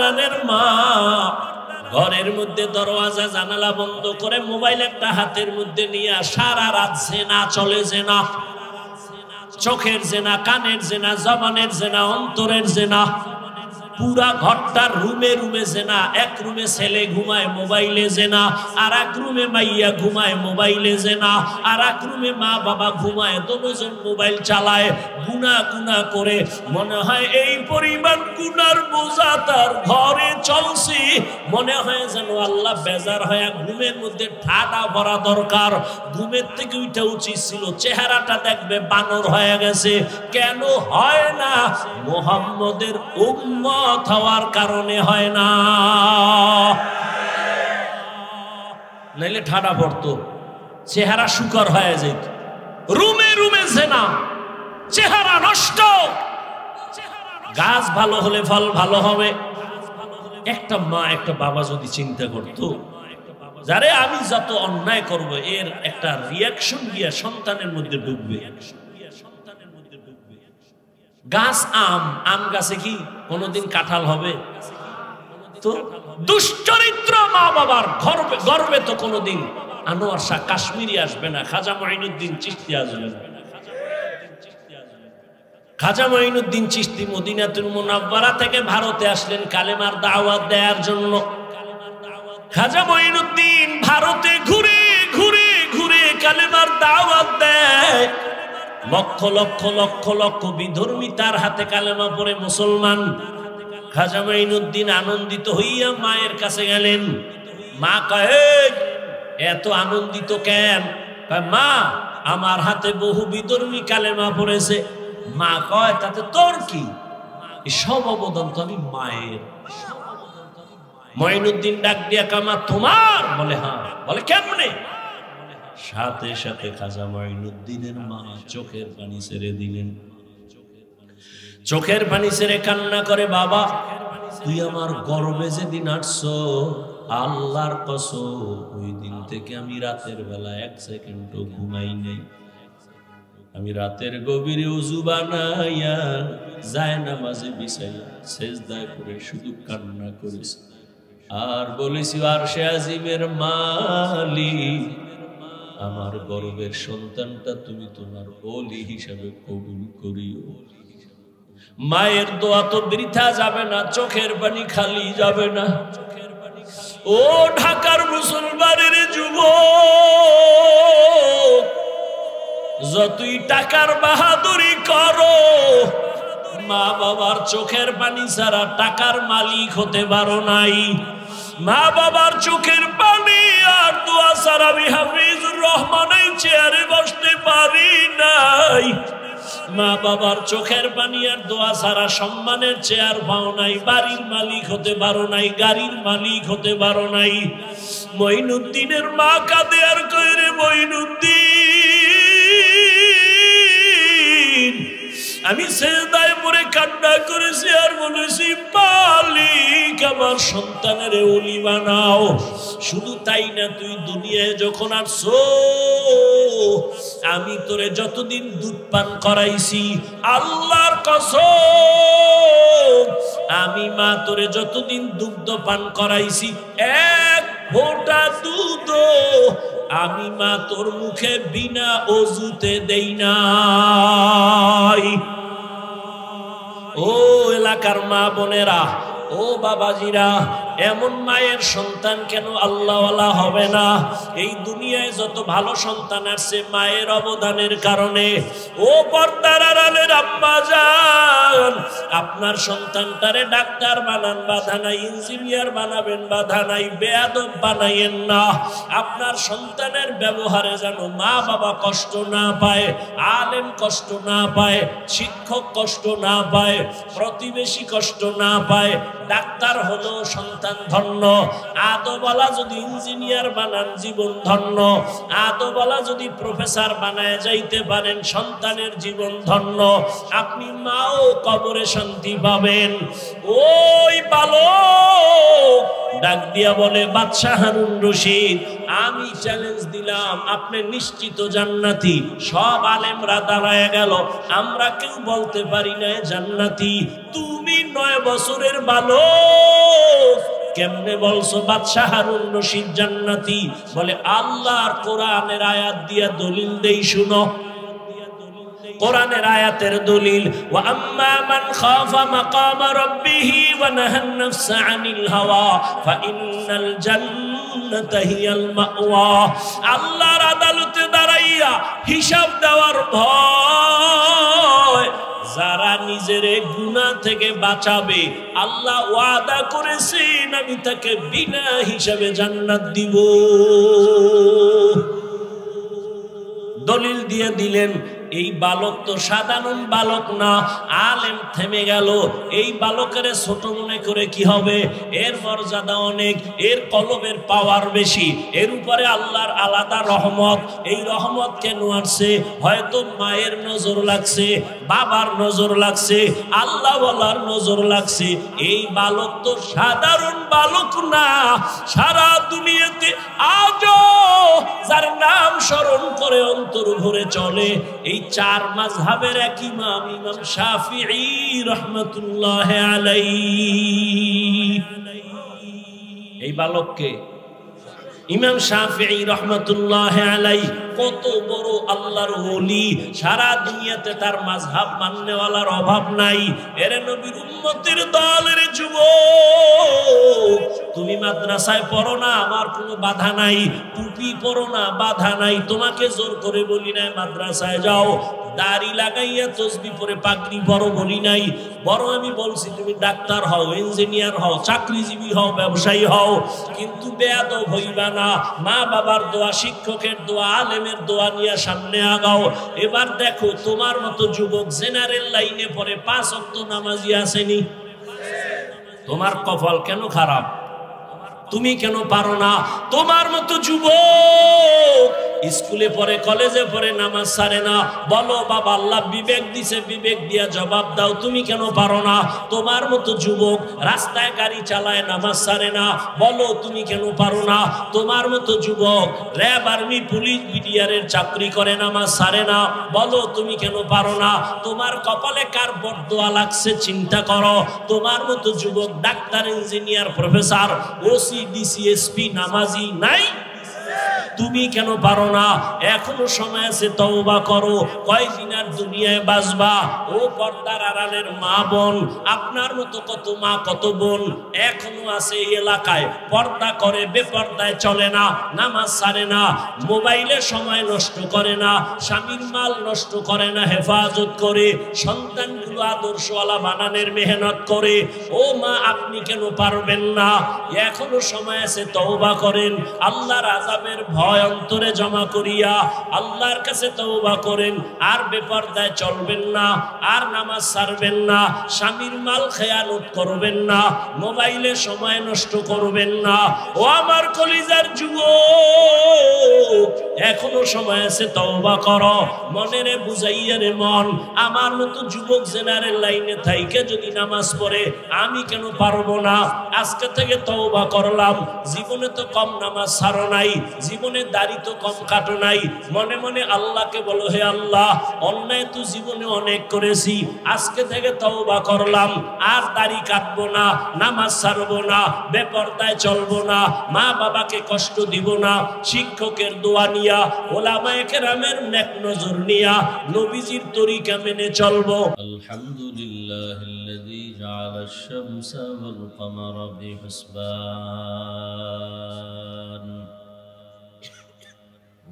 পর্দারানের মা ঘরের মধ্যে দরওয়াজা জানালা বন্ধ করে মোবাইল একটা হাতের মধ্যে নিয়ে সারা রাত জেনা চলে, জেনা, চোখের জেনা, কানের জেনা, জবানের জেনা, অন্তরের জেনা, পুরা ঘরটার রুমে রুমে জেনা। এক রুমে ছেলে ঘুমায় মোবাইলে জেনা, আর এক রুমে মাইয়া ঘুমায় মোবাইলে জেনা, আর এক রুমে মা বাবা ঘুমায়, দুজন মোবাইল চালায়, গুনাহ গুনাহ করে। মনে হয় এই পরিমাণ গুনার বোঝা তার ঘরে চলছে, মনে হয় যেন আল্লাহ বেজার হয়ে ঘুমের মধ্যে ঠাডা ভরা দরকার। ঘুমের থেকে উঠা উচিত ছিল, চেহারাটা দেখবে বানর হয়ে গেছে। কেন হয় না? মুহাম্মদের উম্মত হওয়ার কারণে হয় না, নাইলে ঠাডা পড়তো, চেহারা শুকর হয়ে যেত। রুমে রুমে জেনা, চেহারা নষ্ট। গাছ ভালো হলে ফল ভালো হবে। একটা মা একটা বাবা যদি চিন্তা করতো, যারে আমি যত অন্যায় করব এর একটা রিয়াকশন গিয়া সন্তানের মধ্যে ঢুকবে। গাছ আম, আম গাছে কি কোনোদিন কাঁঠাল হবে? তো দুশ্চরিত্র মা বাবার গর্বে তো কোনোদিন আনোয়ার শাহ কাশ্মীরি আসবে না, খাজা মঈনুদ্দিন চিশতি আসবে না। খাজা মঈনুদ্দিন চিশতি মদিনাতুল মুনাওয়ারা থেকে ভারতে আসলেন কালেমার দাওয়াত দেওয়ার জন্য। খাজা মঈনুদ্দিন ভারতে ঘুরে ঘুরে ঘুরে কালেমার দাওয়াত দেয়। লক্ষ লক্ষ লক্ষ লক্ষ বিধর্মী তার হাতে কালেমা পড়ে মুসলমান। খাজা মঈনুদ্দিন আনন্দিত হইয়া মায়ের কাছে গেলেন। মা কয়, এত আনন্দিত কেন? কয়, মা আমার হাতে বহু বিধর্মী কালেমা পড়েছে। মা কয়, তাতে তোর কি? সব অবদান তো আমি মায়ের। মঈনুদ্দিন ডাক দিয়া কামা তোমার? বলে হ্যাঁ। বলে কেমনে? সাথে সাথে খাজা মঈনুদ্দিনের মা চোখের পানি ছেড়ে দিলেন। চোখের পানি ছেড়ে কান্না করে, বাবা তুই আমার গর্বে যেদিন আসছো, আল্লাহর কসম ওই দিন থেকে আমি রাতের বেলা এক সেকেন্ডও ঘুমাই নাই। আমি রাতের গভীরে ওযু বানাইয়া জায়নামাজে বিছাইয়া সেজদায় করে শুধু কান্না করেছি আর বলেছি, আরশে আজিমের মালিক, আমার গর্বের সন্তানটা তুমি তোমার ওলি হিসাবে কবুল করিও। মায়ের দোয়া তো বৃথা যাবে না, চোখের পানি খালি যাবে না। ও ঢাকার মুসলমানের যুবক, যতই টাকার বাহাদুরি করো, মা বাবার চোখের পানি ছাড়া টাকার মালিক হতে পারো নাই। মা বাবার চোখের পানি আর দোয়া ছাড়া আমি হাফিজুর রহমান এই চেয়ারে বসতে পারি নাই। মা বাবার চোখের পানি আর দোয়া ছাড়া সম্মানের চেয়ার পাও নাই, বাড়ির মালিক হতে পারো নাই, গাড়ির মালিক হতে পারো নাই। মঈনুদ্দিনের মা কাঁদে আর কয়, রে মঈনুদ্দিন, আমি সেজদায় পড়ে কান্না করেছি আর বলেছি, মালিক আমার সন্তানের ওলি বানাও। শুধু তাই না, তুই দুনিয়ায় যখন আসছো, আমি তোরে যতদিন দুধ পান করাইছি, আল্লাহর কসম আমি মা তোরে যতদিন দুগ্ধ পান করাইছি, এক ফোঁটা দুধ আমি মা তোর মুখে বিনা ওযুতে দেই নাই। ও এলাকার মা বোনেরা, ও বাবাজিরা, এমন মায়ের সন্তান কেন আল্লাহওয়ালা হবে না? এই দুনিয়ায় যত ভালো সন্তান আসছে মায়ের অবদানের কারণে। ও পর্দার আড়ালের আম্মা জান, আপনার সন্তানটারে ডাক্তার বানান, বাধা নাই, ইঞ্জিনিয়ার বানাবেন, বাধা নাই, বেয়াদব বানাইয়েন না। আপনার সন্তানের ব্যবহারে যেন মা বাবা কষ্ট না পায়, আলেম কষ্ট না পায়, শিক্ষক কষ্ট না পায়, প্রতিবেশী কষ্ট না পায়। ডাক্তার হলো সন্তান ধন্য, আদওয়ালা যদি ইঞ্জিনিয়ার বানান জীবন ধন্য, আদওয়ালা যদি প্রফেসর বানায় যাইতে পারেন সন্তানের জীবন ধন্য। আপনি মাও কবরে শান্তি পাবেন। ওই বালক ডাক দিয়া বলে, বাদশাহ হারুন রশিদ, আমি চ্যালেঞ্জ দিলাম, আপনি নিশ্চিত জান্নাতি। সব আলেমরা দাঁড়ায় গেল, আমরা কেউ বলতে পারি না জান্নাতি। তুমি 9 বছরের বালক, কেমনে বলছো বাদশাহ হারুন রশিদ জান্নাতি? বলে, আল্লাহর কোরআনের আয়াত দিয়া দলিল দেই, শুনো। কোরআনের আয়াতের দলিল, ওয়া আম্মা মান খাফা মাকাম রাব্বিহি ওয়া নাহান নাফসা আনিল হাওয়া ফা ইন্নাল জান্নাতা হিয়াল মাওয়া। আল্লাহর আদালতে দাঁড়াইয়া হিসাব দেওয়ার ভয় যারা নিজের গুনাহ থেকে বাঁচাবে, আল্লাহ ওয়াদা করেছেন আমি তাকে বিনা হিসাবে জান্নাত দিব। দলিল দিয়ে দিলেন। এই বালক তো সাধারণ বালক না, আলেম থেমে গেল। এই বালকের ছোট মনে করে কি হবে? এর মর্যাদা অনেক, এর কলবের পাওয়ার বেশি, এর উপরে আল্লাহর আলাদা রহমত। এই রহমত কেন আসছে? হয়তো মায়ের নজর লাগছে, বাবার নজর লাগছে, আল্লাহ ওয়ালার নজর লাগছে। এই বালক তো সাধারণ বালক না, সারা দুনিয়াতে আজও যার নাম স্মরণ করে অন্তর ভরে চলে এই 4 মাযহাবের এক ইমাম, ইমাম শাফিঈ রাহমাতুল্লাহ আলাইহি। এই বালককে ইমাম শাফিঈ রাহমাতুল্লাহ আলাইহি কত বড় আল্লাহর ওলি, সারা দুনিয়াতে তার মাযহাব মাননেওয়ালার অভাব নাই। এর নবীর উম্মতের দলের যুবক, তুমি মাদ্রাসায় পড়ো না, আমার কোনো বাধা নাই। টুপি পড়ো না, বাধা নাই। তোমাকে জোর করে বলি নাই মাদ্রাসায় যাও। দাড়ি লাগাইয়া তসবিহ পরে পাগড়ি বড় বলি নাই, বড় আমি বলছি তুমি ডাক্তার হও, ইঞ্জিনিয়ার হও, চাকরিজীবী হও, ব্যবসায়ী হও, কিন্তু বেয়াদব হইবা না। মা বাবার দোয়া, শিক্ষকের দোয়া, আলেমের দোয়া নিয়ে সামনে আগাও। এবার দেখো তোমার মতো যুবক জেনারেল লাইনে পড়ে 5 ওয়াক্ত নামাজি আসেনি। তোমার কপাল কেন খারাপ? তুমি কেন পারো না? তোমার মতো যুবক স্কুলে পড়ে, কলেজে পড়ে, নামাজ ছাড়ে না। বলো বাবা আল্লাহ বিবেক দিছে, বিবেক দিয়া জবাব দাও, তুমি কেন পারো না? তোমার মতো যুবক রাস্তায় গাড়ি চালায়, নামাজ ছাড়ে না। বলো তুমি কেন পারো না? তোমার মতো যুবক র্যাব, আর্মি, পুলিশ, বিডিআরের চাকরি করে, নামাজ ছাড়ে না। বলো তুমি কেন পারো না? তোমার কপালে কার বদদোয়া লাগছে চিন্তা করো। তোমার মতো যুবক doctor, engineer, professor, OC, DC, SP নামাজি নাই? তুমি কেন পারো না? এখনো সময় আছে, তওবা করো। কয়দিন আর দুনিয়ায় বাঁচবা? ও পর্দার আড়ালের মা বোন, আপনার মতো কত মা কত বোন এখনো আছে এই এলাকায়, পর্দা করে, বেপর্দায় চলে না, নামাজ ছাড়ে না, মোবাইলে সময় নষ্ট করে না, স্বামীর মাল নষ্ট করে না, হেফাজত করে, সন্তানগুলো আদর্শওয়ালা বানানোর মেহনত করে। ও মা, আপনি কেন পারবেন না? এখনো সময় আছে, তওবা করেন। আল্লাহর আযাবের ভয় অন্তরে জমা করিয়া আল্লাহর কাছে তওবা করেন। আর বেপরদায় চলবেন না, আর নামাজ ছাড়বেন না, স্বামীর মাল খেয়ানত করবেন না, মোবাইলে সময় নষ্ট করবেন না। ও আমার কলিজার যুবক, এখনো সময় আছে, তওবা করো। মনেরে বুঝাইয়া রে মন, আমার মতো যুবক জেনারেল লাইনে থাইকে যদি নামাজ পড়ে আমি কেন পারবো না? আজকে থেকে তওবা করলাম। জীবনে তো কম নামাজ ছাড়ো নাই, জীবনে দাড়ি তো কম কাটো নাই। মনে মনে আল্লাহকে বলো, হে আল্লাহ, অন্যায় তো জীবনে অনেক করেছি, আজকে থেকে তওবা করলাম, আর দাড়ি কাটবো না, নামাজ ছাড়বো না, বেপরদায় চলবো না, মা বাবাকে কষ্ট দিব না, শিক্ষকের দোয়া নিয়া, ওলামায়ে কেরামের নেক নজর নিয়া নবীজির তরিকা মেনে চলবো। আলহামদুলিল্লাহিল্লাযী জাআলাশ শামসা ওয়াল কমারা বিহিসবান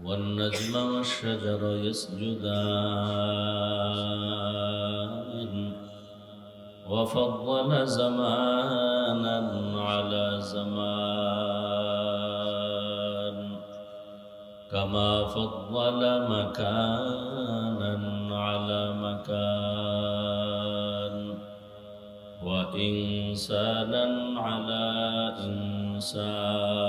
والنجم والشجر يسجدان وفضل زمانا على زمان كما فضل مكانا على مكان وإنسانا على إنسان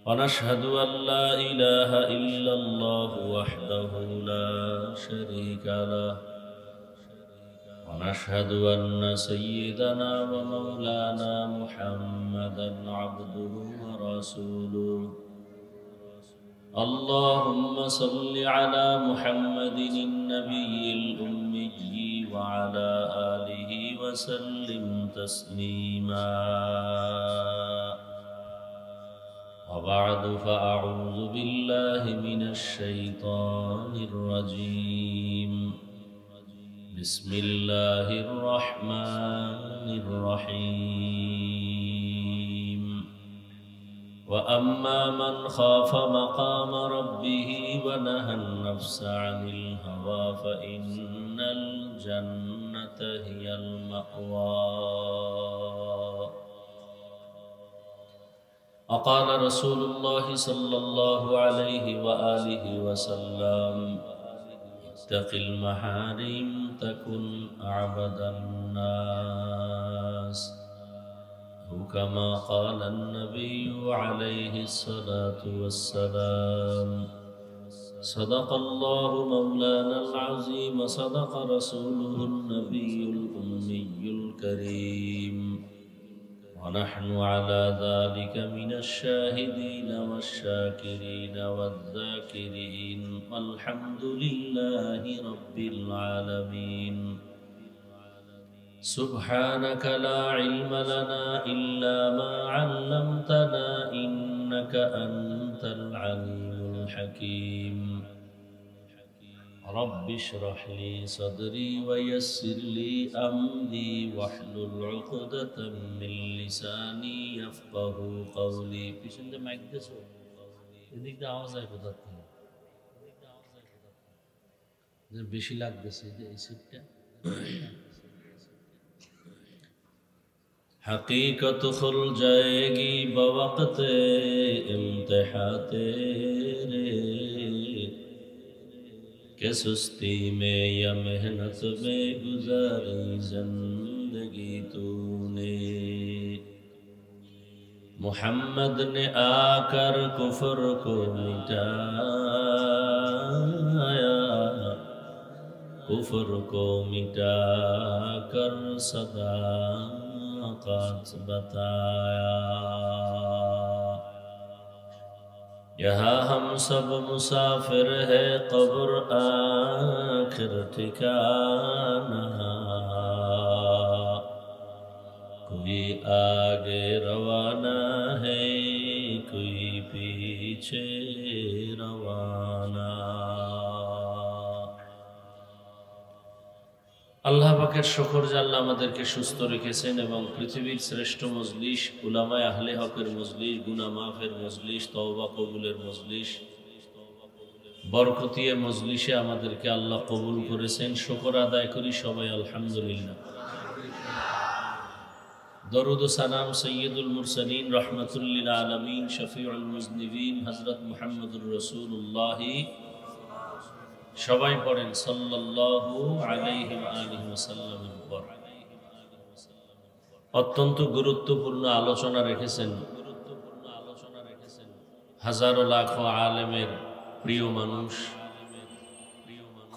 ونشهد أن لا إله إلا الله وحده لا شريك له ونشهد أن سيدنا ومولانا محمدا عبده ورسوله اللهم صل على محمد النبي الأمي وعلى آله وسلم تسليما وبعد فأعوذ بالله من الشيطان الرجيم بسم الله الرحمن الرحيم وأما من خاف مقام ربه ونهى النفس عن الهوى فإن الجنة هي المأوى وقال رسول الله صلى الله عليه وآله وسلم اتق المحارم تكن أعبد الناس أو كما قال النبي عليه الصلاة والسلام صدق الله مولانا العظيم صدق رسوله النبي الأمي الكريم ونحن على ذلك من الشاهدين والشاكرين والذاكرين والحمد لله رب العالمين سبحانك لا علم لنا إلا ما علمتنا إنك أنت العليم الحكيم رب اشرح لي صدري ويسر لي أمري واحلل عقدة من لساني يفقه قولي পিছনে মাইক দেছো এদিক দিয়ে আওয়াজ আসে কোথা থেকে যে বেশি লাগতেছে যে এই সিটটা हकीकत खुल जाएगी बवक्त इम्तिहान तेरे कि सुस्ती में या मेहनत में गुजारी जिंदगी तूने मोहम्मद ने आकर कुफर को मिटाया कुफर को मिटा कर सदाकत बताया यहाँ हम सब मुसाफिर है कब्र आखिर ठिकाना कोई आगे रवाना है कोई पीछे रवाना আল্লাহ পাকের শুকর যে আল্লাহ আমাদেরকে সুস্থ রেখেছেন এবং পৃথিবীর শ্রেষ্ঠ মজলিস উলামায়ে আহলে হকের মজলিস গুনাহ মাফের মজলিস তওবা কবুলের মজলিস বরকতিয়া মজলিসে আমাদেরকে আল্লাহ কবুল করেছেন শুকর আদায় করি সবাই আলহামদুলিল্লাহ দরুদ ও সালাম সাইয়্যিদুল মুরসালিন রাহমাতুল লিল আলামিন শফিউল মুজনিবিন হযরত মুহাম্মদুর রাসূলুল্লাহ সবাই পড়েন সাল্লাল্লাহু আলাইহি ওয়া আলিহি ওয়াসাল্লামের উপর অত্যন্ত গুরুত্বপূর্ণ আলোচনা রেখেছেন হাজারো লাখো আলেমের প্রিয় মানুষ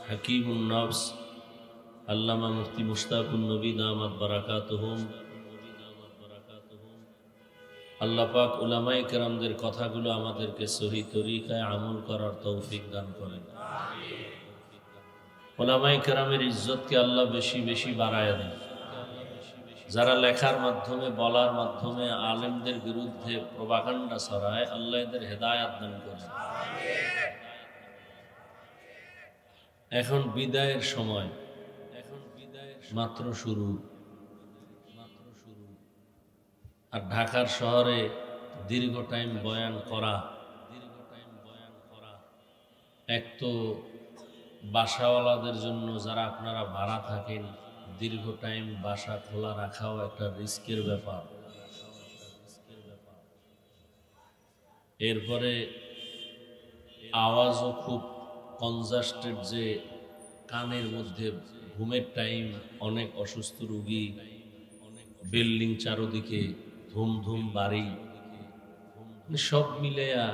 হাকিমুন নফস আল্লামা মুফতি মুশতাকুন নবী দামাত বারাকাতুহুম আল্লাহ পাক উলামায়ে কেরামদের কথাগুলো আমাদেরকে সহি তরিকায় আমল করার তৌফিক দান করেন উলামায়ে কেরামের ইজ্জতকে আল্লাহ বেশি বেশি বাড়ায় দেন যারা লেখার মাধ্যমে বলার মাধ্যমে আলেমদের বিরুদ্ধে প্রপাগান্ডা ছড়ায় আল্লাহ এদের হেদায়েত দান করেন এখন বিদায়ের সময় মাত্র শুরু আর ঢাকার শহরে দীর্ঘ টাইম বয়ান করা এক তো বাসাওয়ালাদের জন্য যারা আপনারা ভাড়া থাকেন দীর্ঘ টাইম বাসা খোলা রাখাও একটা রিস্কের ব্যাপার এরপরে আওয়াজও খুব কনজাস্টেড যে কানের মধ্যে ঘুমের টাইম অনেক অসুস্থ রোগী বিল্ডিং চারদিকে ধুম ধুম বাড়ি সব মিলেয়া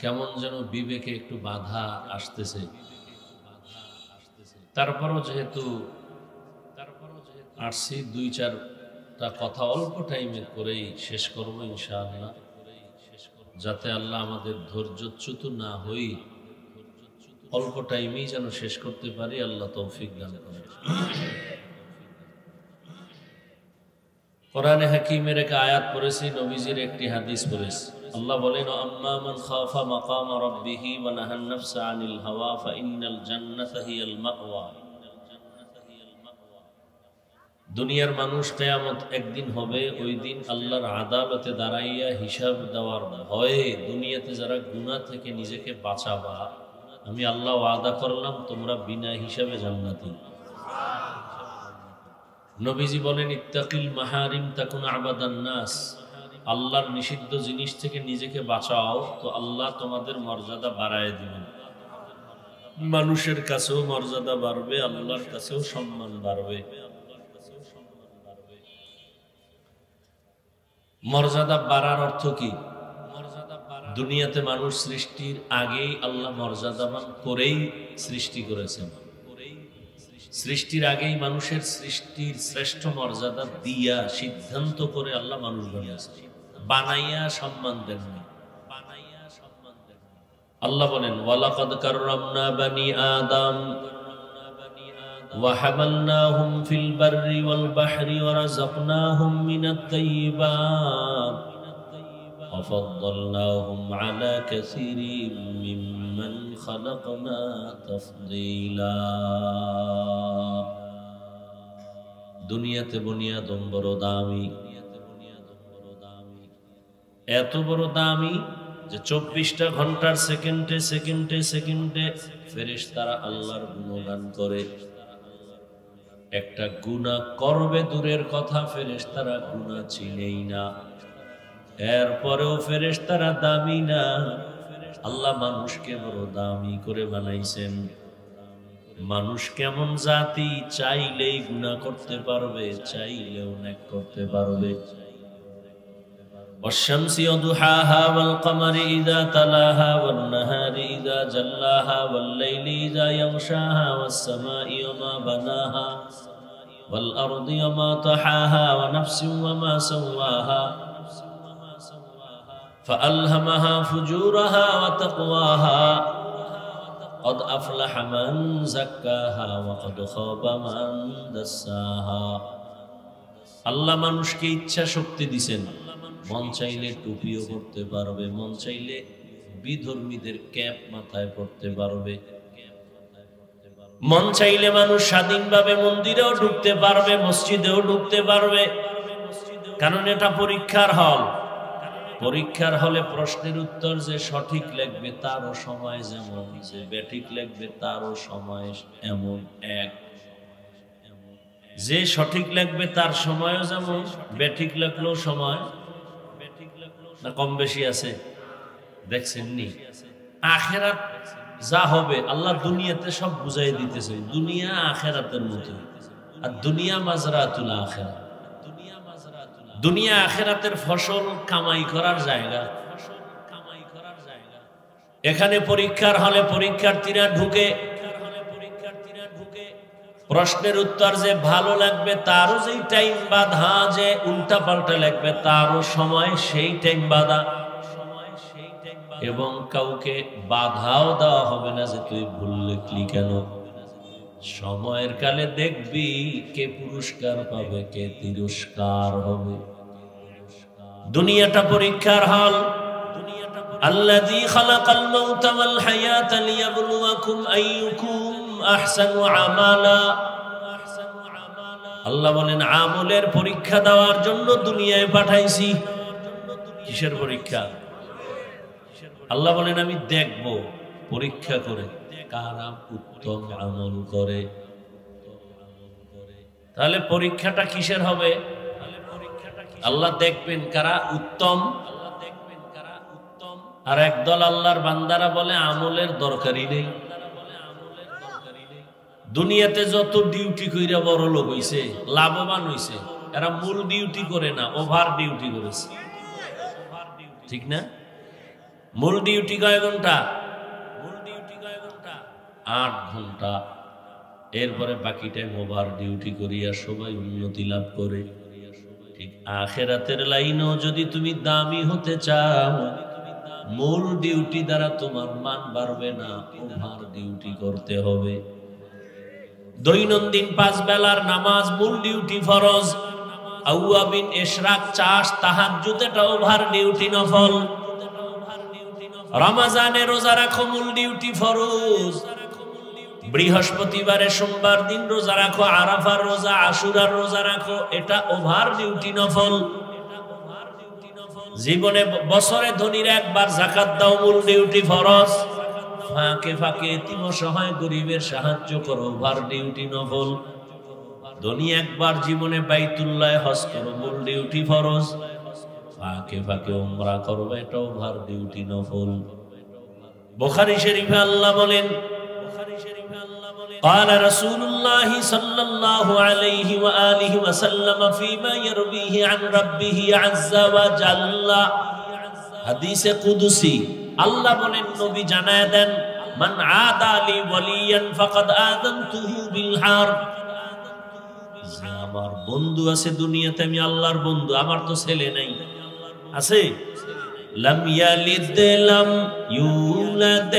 কেমন যেন বিবেকে একটু বাধা আসতেছে তারপরও যেহেতু আসছি, 2-4টা কথা অল্প টাইমে করেই শেষ করবো ইনশাআল্লাহ, যাতে আল্লাহ আমাদের ধৈর্যচ্যুত না হই, অল্প টাইমেই যেন শেষ করতে পারি, আল্লাহ তৌফিক দান করেন। কোরআনে হাকিমের এক আয়াত পড়েছি, নবীজির একটি হাদিস পড়েছি। আল্লাহ বলেন, আম্মা মান খাফা মাকাম রাব্বিহি ওয়া নাহান নাফসা আনিল হাওয়া ফাইন্নাল জান্নাতা হিয়াল মাওয়া। দুনিয়ার মানুষ কিয়ামত একদিন হবে, ওই দিন আল্লাহর আদালতে দাঁড়াইয়া হিসাব দেওয়ার ভয়ে দুনিয়াতে যারা গুনাহ থেকে নিজেকে বাঁচাবা, আমি আল্লাহ ওয়াদা করলাম তোমরা বিনা হিসাবে জান্নাতি। নবীজি বলেন, ইত্তাকিল মাহারিম তাকুন আবাদান নাস। আল্লাহর নিষিদ্ধ জিনিস থেকে নিজেকে বাঁচাও, তো আল্লাহ তোমাদের মর্যাদা বাড়ায় দিবেন। মানুষের কাছেও মর্যাদা বাড়বে, আল্লাহর কাছেও সম্মান বাড়বে। মর্যাদা বাড়ার অর্থ কি? দুনিয়াতে মানুষ সৃষ্টির আগেই আল্লাহ মর্যাদাবান করেই সৃষ্টি করেছেন। সৃষ্টির আগেই মানুষের সৃষ্টির শ্রেষ্ঠ মর্যাদা দিয়া সিদ্ধান্ত করে আল্লাহ মানুষ বানিয়েছেন, বানাইয়া সম্মান দেননি। আল্লাহ বলেন, ওয়ালাকাদ কাররামনা বানি আদম ওয়া হামালনাহুম ফিল বাররি ওয়াল বাহরি ওয়া রাযাকনাহুম মিনাত তাইয়্যিবাত ওয়া ফাদ্দালনাহুম আলা কাসীরিম মিম্মান খালাকনা তাফদীলা। দুনিয়াতে বুনিয়াদম বড় দামি, এত বড় দামি যে 24টা ঘন্টার সেকেন্ডে সেকেন্ডে সেকেন্ডে ফেরেশতারা আল্লাহর গুণগান করে। একটা গুনাহ করবে দূরের কথা, ফেরেশতারা গুনাহ চিনেই না, এরপরেও ফেরেশতারা দামি না। আল্লাহ মানুষকে বড় দামি করে বানাইছেন। মানুষ কেমন জাতি, চাইলেই গুনাহ করতে পারবে, চাইলেও নেক করতে পারবে। والشمس وضحاها والقمر إذا تلاها والنهار إذا جلاها والليل إذا يغشاها والسماء وما بناها والأرض وما طحاها ونفس وما سواها فألهمها فجورها وتقواها قد أفلح من زكاها وقد خاب من دساها। আল্লাহ মানুষকে ইচ্ছা শক্তি দিয়েছেন। মন চাইলে টুপিও পরতে পারবে, মন চাইলে বিধর্মীদের ক্যাপ মাথায় পড়তে পারবে, মন চাইলে মানুষ স্বাধীনভাবে মন্দিরেও ঢুকতে পারবে, মসজিদেও ঢুকতে পারবে। কারণ এটা পরীক্ষার হল। পরীক্ষার হলে প্রশ্নের উত্তর যে সঠিক লিখবে তারও সময় যেমন, যে বেঠিক লিখবে তারও সময় এমন এক। যে সঠিক লিখবে তার সময়ও যেমন, বেঠিক লিখলেও সময় না কম বেশি আছে? দেখছেন নি? আখেরাত যা হবে আল্লাহ দুনিয়াতে সব বুঝাই দিতেছে। দুনিয়া আখেরাতের মতো, আর দুনিয়া মাজরাতুল আখিরাত। দুনিয়া আখেরাতের ফসল কামাই করার জায়গা। এখানে পরীক্ষার হলে পরীক্ষার্থীরা ঢুকে, প্রশ্নের উত্তর যে ভালো লাগবে তারও যেই টাইম বাধা, যে উল্টা পাল্টা লাগবে তারও সময় সেই টাইম বাধা, এবং কাউকে বাধাও দেওয়া হবে না যে তুই ভুল লিখলি কেন। সময়ের কালে দেখবি কে পুরস্কার পাবে, কে তিরস্কার হবে। দুনিয়াটা পরীক্ষার হল। আল্লাযী খালাকাল মাউতা ওয়াল হায়াতা লিয়াবলুয়াকুম আইয়ুকুম আহসানু আমালা। আল্লাহ বলেন, আমলের পরীক্ষা দেওয়ার জন্য দুনিয়ায় পাঠাইছি। কিসের পরীক্ষা? আল্লাহ বলেন, আমি দেখব পরীক্ষা করে কারা উত্তম আমল করে। তাহলে পরীক্ষাটা কিসের হবে? আল্লাহ দেখবেন কারা উত্তম। আর একদল আল্লাহর বান্দারা বলে আমলের দরকারই নেই। দুনিয়াতে যত ডিউটি কইরা বড় লোক হইছে, লাভবান হইছে, এরা মূল ডিউটি করে না, ওভার ডিউটি করেছে। ঠিক না? মূল ডিউটি কয় ঘন্টা? 8 ঘন্টা। এরপরে বাকি টাইম ওভার ডিউটি করিয়া সবাই উন্নতি লাভ করে। ঠিক আখিরাতের লাইনেও যদি তুমি দামি হতে চাও, মূল ডিউটি দ্বারা তোমার মান বাড়বে না, ওভার ডিউটি করতে হবে। দৈনন্দিন 5 বেলার নামাজ মূল ডিউটি ফরজ, আউয়াবিন, ইশরাক, চাষ, তাহাজ্জুদ এটা ওভার ডিউটি নফল। রমজানে রোজা রাখো মূল ডিউটি ফরজ। বৃহস্পতিবারে সোমবার দিন রোজা রাখো, আরাফার রোজা, আশুরার রোজা রাখো, এটা ওভার ডিউটি নফল। জীবনে বছরে ধনীর একবার যাকাত দাও মূল ডিউটি ফরজ। ফাঁকে ফাঁকে এতিম অসহায় গরিবের সাহায্য করো ওভার ডিউটি নফল। ধনী একবার জীবনে বাইতুল্লাহ হজ করো মূল ডিউটি ফরজ। ফাঁকে ফাঁকে উমরা করবে, এটা ওভার ডিউটি নফল। বুখারী শরীফে আল্লাহ বলেন, قال رسول الله صلى الله عليه وآله وسلم فيما يرويه عن ربه عز وجل, হাদিসে কুদসি আল্লাহ বলেন, নবী জানায় দেন, মান আদা লি ওয়ালিয়ান ফাকাদ আযানতুহু বিল হারব, যে আমার বন্ধু আছে দুনিয়াতে, আমি আল্লাহর বন্ধু, আমার তো ছেলে নাই, আছে, লাম ইয়ালিদ লাম ইউলাদ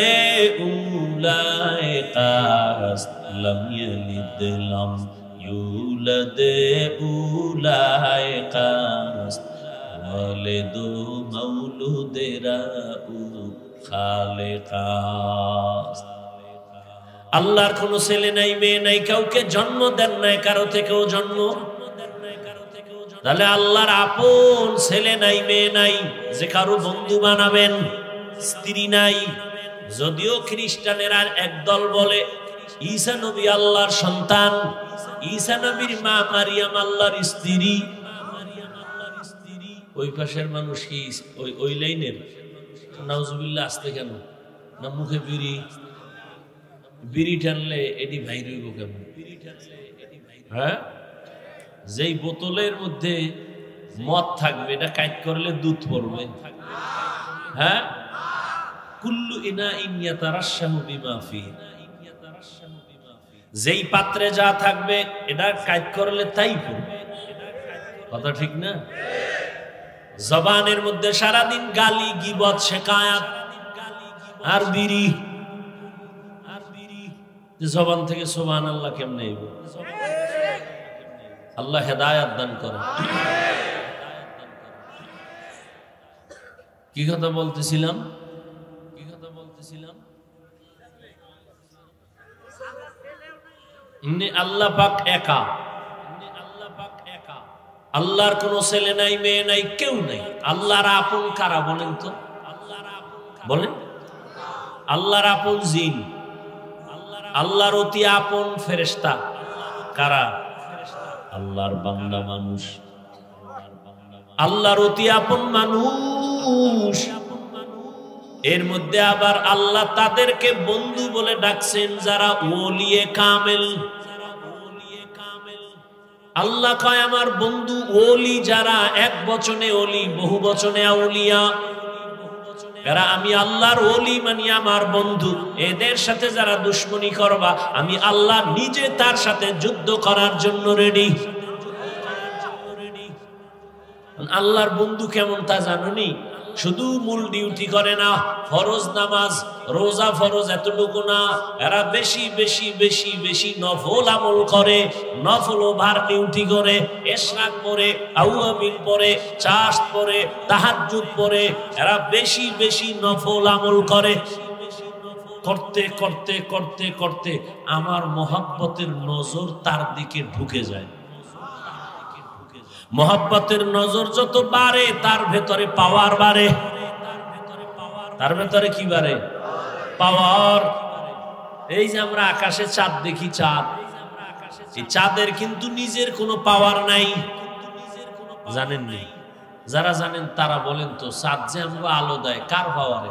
উলাইকাস, লাম ইয়ালিদ লাম ইউলাদ উলাইকাস, ওয়ালিদু মাউলুদেরা খালিকাস। আল্লাহর কোনো ছেলে নাই, মেয়ে নাই, কাউকে জন্ম দেন নাই, কারো থেকেও জন্ম। তাহলে আল্লাহর আপন ছেলে নাই, মেয়ে নাই, যে কারো বন্ধু বানাবেন, স্ত্রী নাই। যদিও খ্রিস্টানেরা একদল বলে ঈসা নবী আল্লাহর সন্তান, ঈসা নবীর মা মারিয়াম আল্লাহর স্ত্রী। ওই পাশের মানুষ কি ওই লাইনের? নাউজুবিল্লাহ, আসতে কেন না? মুখে বিড়ি টানলে এটি ভাইর হইব কেমন? হ্যাঁ, যেই বোতলের মধ্যে মদ থাকবে এটা কাইট করলে দুধ পড়বে। হ্যাঁ, কুল্লু ইনাইন ইয়াতারাশাহু বিমা ফিহি, যেই পাত্রে যা থাকবে এটা কাইট করলে তাই পড়বে। কথা ঠিক না? জবানের মধ্যে সারাদিন গালি, গীবত, শিকায়াত আর বিড়ি, জবান থেকে সুবহানাল্লাহ কেমনে আইব? আল্লাহ হেদায়াত দান করেন। কি কথা বলতেছিলাম? আল্লাহ পাক একা, আল্লাহর কোনো ছেলে নাই, মেয়ে নাই, কেউ নাই। আল্লাহর আপন কারা বলেন তো? বলেন। আল্লাহর আপন জিন, আল্লাহর অতি আপন ফেরেশতা কারা? আল্লাহর বান্দা মানুষ, আল্লাহর অতি আপন মানুষ। এর মধ্যে আবার আল্লাহ তাদেরকে বন্ধু বলে ডাকছেন যারা ওলিয়ে কামেল। আল্লাহ কয় আমার বন্ধু ওলি যারা, এক বচনে ওলি, বহু বচনে আউলিয়া। এরা আমি আল্লাহর ওলি মানি আমার বন্ধু। এদের সাথে যারা দুশ্মনী করবা, আমি আল্লাহ নিজে তার সাথে যুদ্ধ করার জন্য রেডি। আল্লাহর বন্ধু কেমন তা জানুনি? শুধু মূল ডিউটি করে না, ফরজ নামাজ, রোজা ফরজ এতটুকু না, এরা বেশি বেশি বেশি বেশি নফল আমল করে, নফল ওভার ডিউটি করে, ইশরাক পড়ে, আউয়াবিন পড়ে, চাষ পড়ে, তাহাজ্জুদ পড়ে, এরা বেশি বেশি নফল আমল করে। করতে করতে করতে করতে আমার মহব্বতের নজর তার দিকে ঢুকে যায়। মহব্বতের নজর যত বাড়ে তার ভেতরে পাওয়ার বাড়ে। তার ভেতরে কি বাড়ে? পাওয়ার। এই যে আমরা আকাশে চাঁদ দেখি, চাঁদ, এই চাঁদের কিন্তু নিজের কোনো পাওয়ার নাই, জানেননি? যারা জানেন তারা বলেন তো, চাঁদ যে আমরা আলো দেয় কার পাওয়ারে?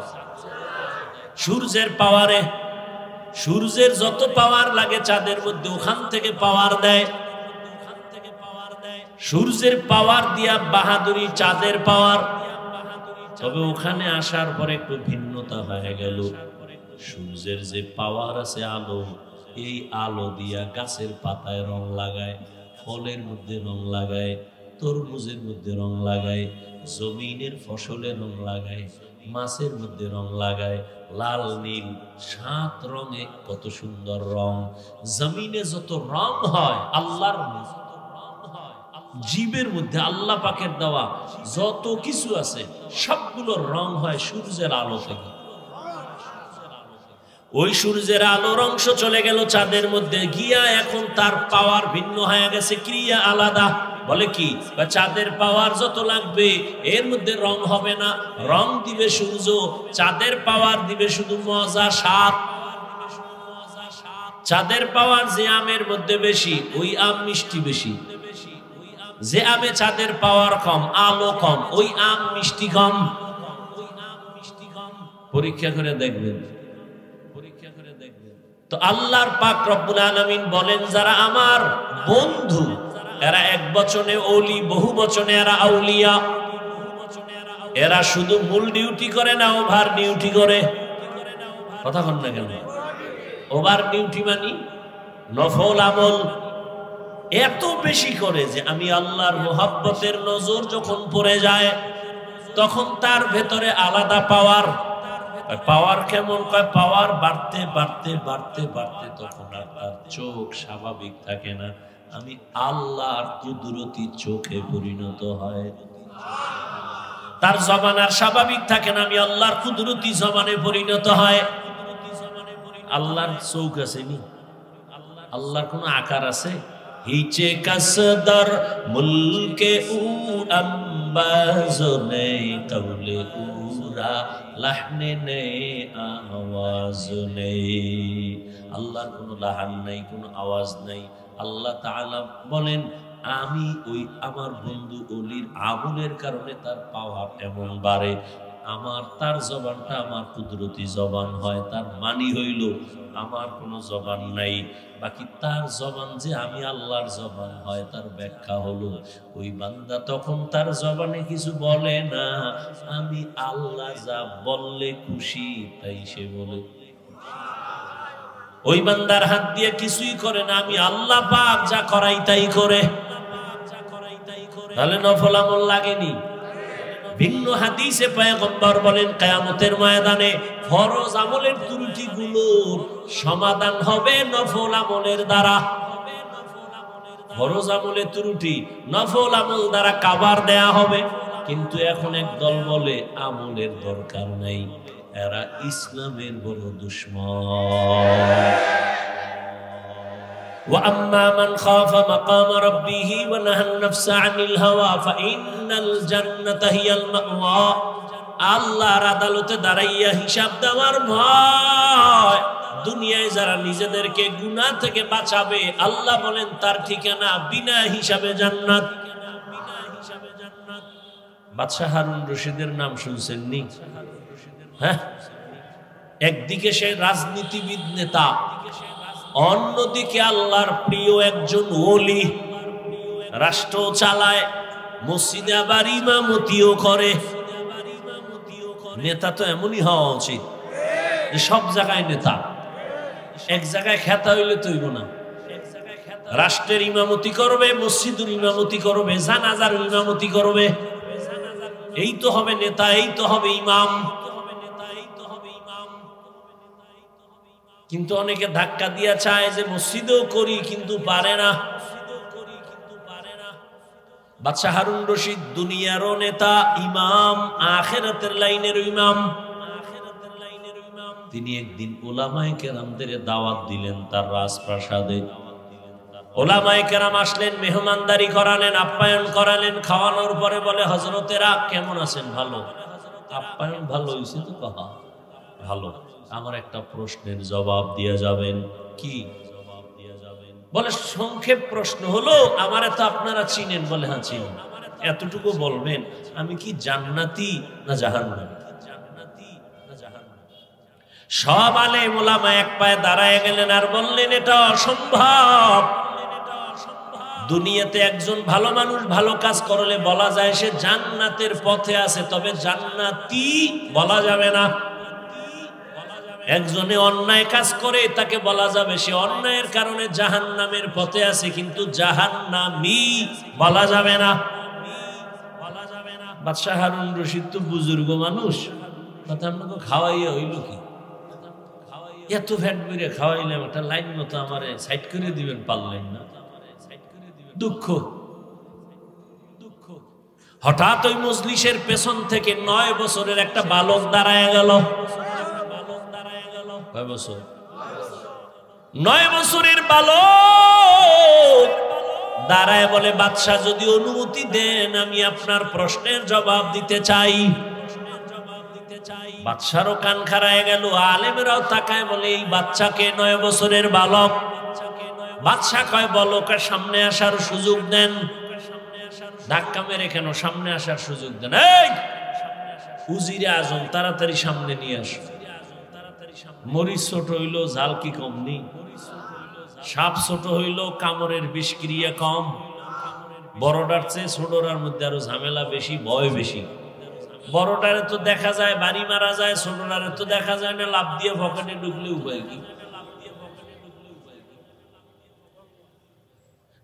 সূর্যের পাওয়ারে। সূর্যের যত পাওয়ার লাগে চাঁদের মধ্যে ওখান থেকে পাওয়ার দেয়। সূর্যের পাওয়ার দিয়া বাহাদুরি চাঁদের পাওয়ার। তবে ওখানে আসার পরে একটু ভিন্নতা হয়ে গেল। সূর্যের যে পাওয়ার আছে, আলো, এই আলো দিয়া গাছের পাতায় রং লাগায়, ফলের মধ্যে রং লাগায়, তরমুজের মধ্যে রং লাগায়, জমিনের ফসলে রং লাগায়, মাছের মধ্যে রং লাগায়, লাল নীল 7 রঙে কত সুন্দর রং। জমিনে যত রং হয় আল্লাহর জীবের মধ্যে আল্লাহ পাকের দেওয়া যত কিছু আছে সবগুলোর রং হয় সূর্যের আলো থেকে। ওই সূর্যের আলোর অংশ চলে গেল চাঁদের মধ্যে গিয়া, এখন তার পাওয়ার ভিন্ন হয়ে গেছে, ক্রিয়া আলাদা। বলে কি, বা চাঁদের পাওয়ার যত লাগবে এর মধ্যে রং হবে না, রং দিবে সূর্য, চাঁদের পাওয়ার দিবে শুধু মজা, স্বাদ। চাঁদের পাওয়ার যে আমের মধ্যে বেশি ওই আম মিষ্টি বেশি, যে আমে চাঁদের পাওয়ার কম, আলো কম, ওই আম মিষ্টি কম। পরীক্ষা করে দেখবেন, পরীক্ষা করে দেখবেন। তো আল্লাহর পাক রব্বুল আলামিন বলেন, যারা আমার বন্ধু এরা এক বচনে ওলি, বহু বচনে এরা আউলিয়া। এরা শুধু মূল ডিউটি করে না, ওভার ডিউটি করে। কথা বল না কেন? ওভার ডিউটি মানি নফল আমল এত বেশি করে যে আমি আল্লাহর মোহাব্বতের নজর যখন পড়ে যায় তখন তার ভেতরে আলাদা পাওয়ার। পাওয়ার কেমন? কয় পাওয়ার বাড়তে বাড়তে বাড়তে বাড়তে তখন আর তার চোখ স্বাভাবিক থাকে না, আমি আল্লাহর কুদরতি চোখে পরিণত হয়। তার জবান আর স্বাভাবিক থাকে না, আমি আল্লাহর কুদরতি জবানে পরিণত হয়। আল্লাহর চোখ আছে নি? আল্লাহর কোন আকার আছে? হিচে কাসদার মুলকে উ আম্বাজ নেই, কৌলে উরা লাহনে নেই, আওয়াজ নেই। আল্লাহর কোনো লাহান নাই, কোনো আওয়াজ নাই। আল্লাহ তাআলা বলেন, আমি ওই আমার বন্ধু অলির আমলের কারণে তার পাওয়ার এমন বাড়ে। তার জবানটা আমার কুদরতি জবান হয়। তার মানি হইল আমার কোনো জবান নাই, বাকি তার জবান যে আমি আল্লাহর জবান হয় তার ব্যাখ্যা হলো ওই বান্দা তখন তার জবানে কিছু বলে না, আমি আল্লাহ যা বললে খুশি তাই সে বলে। ওই বান্দার হাত দিয়ে কিছুই করে না, আমি আল্লাহ পাক যা করাই তাই করে। তাহলে নফল আমল লাগেনি? ভিন্ন হাদিসে পয়গম্বর বলেন, কিয়ামতের ময়দানে ফরজ আমলের ত্রুটিগুলোর সমাধান হবে নফল আমলের দ্বারা। ফরজ আমলের ত্রুটি নফল আমল দ্বারা কাভার দেয়া হবে। কিন্তু এখন এক দল বলে আমলের দরকার নাই, এরা ইসলামের বড় দুশমন। وَأَمَّا مَنْ خَافَ مَقَامَ رَبِّهِ وَنَهَى النَّفْسَ عَنِ الْهَوَى فَإِنَّ الْجَنَّةَ هِيَ الْمَأْوَى। আল্লাহর আদালতে দাঁড়াইয়া হিসাব দেওয়ার ভয়। দুনিয়ায় যারা নিজেদেরকে গুনাহ থেকে বাঁচাবে আল্লাহ বলেন তার ঠিকানা বিনা হিসাবে জান্নাত। বাদশাহ হারুন রশিদের নাম শুনছেন নি? হ্যাঁ, একদিকে সে রাজনীতিবিদ নেতা, অন্যদিকে আল্লাহর প্রিয় একজন ওলি, রাষ্ট্র চালায়, মসজিদে আবার ইমামতিও করে। নেতা তো এমনই হওয়া উচিত যে সব জায়গায় নেতা, এক জায়গায় খেতা হইলে তৈব না। রাষ্ট্রের ইমামতি করবে, মসজিদের ইমামতি করবে, জানাজার ইমামতি করবে, এই তো হবে নেতা, এই তো হবে ইমাম। কিন্তু অনেকে ধাক্কা দিয়া চায় যে মসজিদেও করি কিন্তু পারে না। বাদশাহ হারুন রশিদ দুনিয়ারও নেতা, ইমাম, আখিরাতের লাইনের ইমাম। তিনি একদিন উলামায়ে কেরামদের দাওয়াত দিলেন তার রাজপ্রাসাদে। উলামায়ে কেরাম আসলেন, মেহমানদারি করালেন, আপ্যায়ন করালেন। খাওয়ানোর পরে বলে, হযরতেরা কেমন আছেন? ভালো। আপ্যায়ন ভালো হইছে তো? কহা ভালো। আমার একটা প্রশ্নের জবাব দিয়ে যাবেন। কি জবাব দিয়ে যাবেন? বলে সংক্ষেপ প্রশ্ন হলো, আমারে তো আপনারা চিনেন। বলে হ্যাঁ চিনি। এতটুকু বলবেন, আমি কি জান্নাতি না জাহান্নামী? সব আলেম ওলামা এক পায়ে দাঁড়ায় গেলেন আর বললেন, এটা অসম্ভব। দুনিয়াতে একজন ভালো মানুষ ভালো কাজ করলে বলা যায় সে জান্নাতের পথে আছে, তবে জান্নাতি বলা যাবে না। একজনে অন্যায় কাজ করে তাকে বলা যাবে সে অন্যায়ের কারণে জাহান্নামের পথে আছে, কিন্তু জাহান্নামী বলা যাবে না। বাদশাহ হারুন রশিদ তো বুজুর্গ মানুষ, কথা আপনাকে খাওয়াইয়া হইল কি? এত ফ্যাট বেড়ে খাওয়াইলাম, একটা লাইন মতো আমার সাইড করে দিবেন, পারলেন না। দুঃখ। হঠাৎ ওই মজলিসের পেছন থেকে 9 বছরের একটা বালক দাঁড়ায় গেল। কয় বছর? 9 বছরের বালক দাঁড়ায় বলে, বাদশাহ যদি অনুমতি দেন আমি আপনার প্রশ্নের জবাব দিতে চাই। বাদশারও কান খাড়ায় গেল, আলেমেরাও তাকায় বলে এই বাচ্চাকে 9 বছরের বালক। বাদশাহ কয় বলো, সামনে আসার সুযোগ দেন। ধাক্কা মেরে কেন? সামনে আসার সুযোগ দেন। এই উজিরে আজম তাড়াতাড়ি সামনে নিয়ে আসো। মরিচ ছোট হইল ঝাল কি কম নেই, সাপ ছোট হইল কামড়ের বিষক্রিয়া কম। বড়টার চেয়ে ছোটটার মধ্যে আরো ঝামেলা বেশি, ভয় বেশি। বড়টারে তো দেখা যায় বাড়ি মারা যায়, ছোটটারে তো দেখা যায় না লাভ দিয়ে পকেটে ঢুকলে উপায় কি?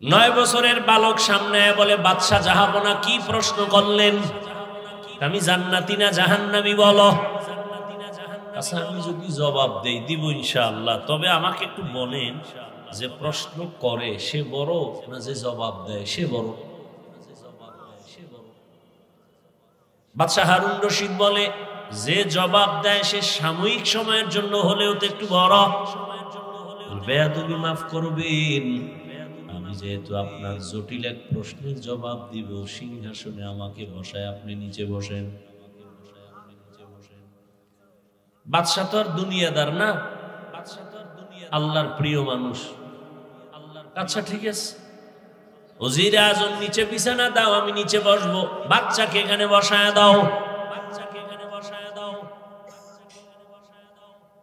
9 বছরের বালক সামনে বলে, বাদশাহ জাহাপনা কি প্রশ্ন করলেন? আমি জান্নাতি না জাহান্নামী বলো। আচ্ছা আমি যদি জবাব দেই দিব ইনশাআল্লাহ, তবে আমাকে একটু বলেন যে প্রশ্ন করে সে বড় না যে জবাব দেয় সে বড়? বাদশাহ হারুন রশিদ বলে, যে জবাব দেয় সে সাময়িক সময়ের জন্য হলেও তো একটু বড়। বেয়াদবি মাফ করবেন, আমি যেহেতু আপনার জটিল এক প্রশ্নের জবাব দিব, সিংহাসনে আমাকে বসায় আপনি নিচে বসেন। বাদশাহ তো আর দুনিয়াদার না, আল্লাহর প্রিয় মানুষ। আচ্ছা ঠিক আছে, ওজিরে আজম নিচে বিছানা দাও, আমি নিচে বসবো। বাচ্চাকে এখানে বসায় দাও।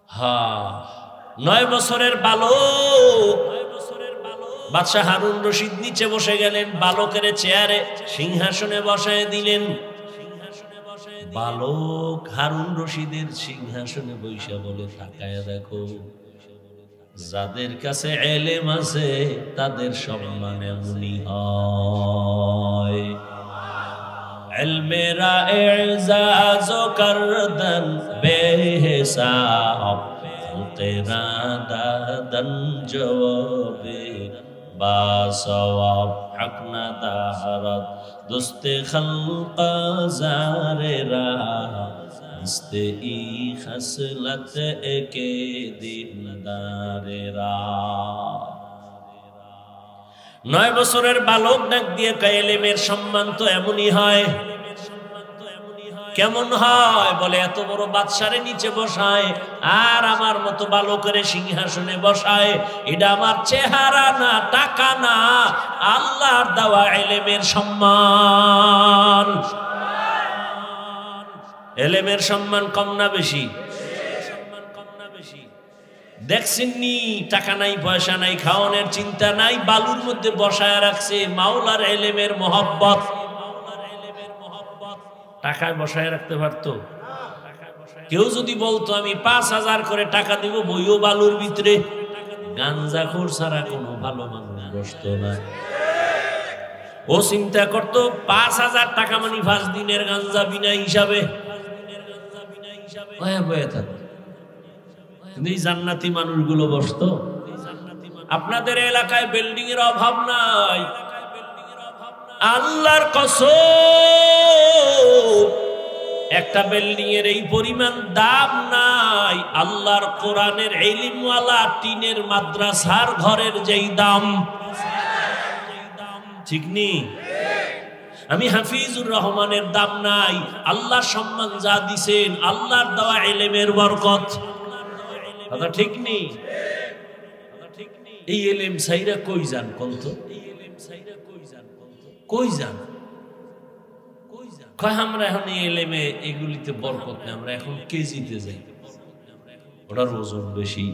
হ্যাঁ, 9 বছরের বালক। বাদশাহ হারুন রশিদ নিচে বসে গেলেন, বালকের চেয়ারে সিংহাসনে বসায় দিলেন। বালক হারুন রশিদের সিংহাসনে বৈশা বলে, তাকায় দেখো, যাদের কাছে এলেম আছে তাদের সম্মান এমনই হয়। ইলমেরা ইজাজ করদন বেহিসাব, তেরা দাদন জওয়াবে বাসওয়াব, হক না দারত দোস্তে খলক জারেরা, ইস্তে ই খসলত একে দিনদারেরা। 9 বছরের বালক ডাক দিয়ে কয়, ইলমের সম্মান তো এমনই হয়। কেমন হয়? বলে, এত বড় বাদশারে নিচে বসায় আর আমার মতো বালকের সিংহাসনে বসায়। এটা আমার চেহারা না, টাকা না, আল্লাহর দেওয়া ইলমের সম্মান। ইলমের সম্মান কম না বেশি? দেখছেননি, টাকা নাই পয়সা নাই, খাওয়ানোর চিন্তা নাই, বালুর মধ্যে বসায় রাখছে মাওলার ইলমের মোহব্বত। টাকায় বসায় রাখতে পারতো? কেউ যদি বলতো আমি 5000 করে টাকা দিব, বইও বালুর ভিতরে, গাঞ্জাখোর ছাড়া কোনো ভালো মানুষ বসতো না। ও চিন্তা করতো 5000 টাকা মানে 5 দিনের গাঞ্জা বিনা হিসাবে বয়ে থাকতো। জান্নাতি মানুষগুলো বসতো। আপনাদের এলাকায় বিল্ডিং এর অভাব নাই, আল্লাহর কসম একটা বিল্ডিং এর এই পরিমাণ দাম নাই। আল্লাহর কোরআনের ইলমওয়ালা টিনের মাদ্রাসার ঘরের যেই দাম, ঠিক নি? আমি হাফিজুর রহমানের দাম নাই। আল্লাহ সম্মান যা দিছেন আল্লাহর দেওয়া ইলমের বরকত, কথা ঠিক নি? এই ইলম সাইরা কই যান কন্ত? কই যান? কয় আমরা এখন এই ইলমে এগুলিতে বরকত নেই, আমরা এখন কেজিতে যাই, ওটার ওজন বেশি।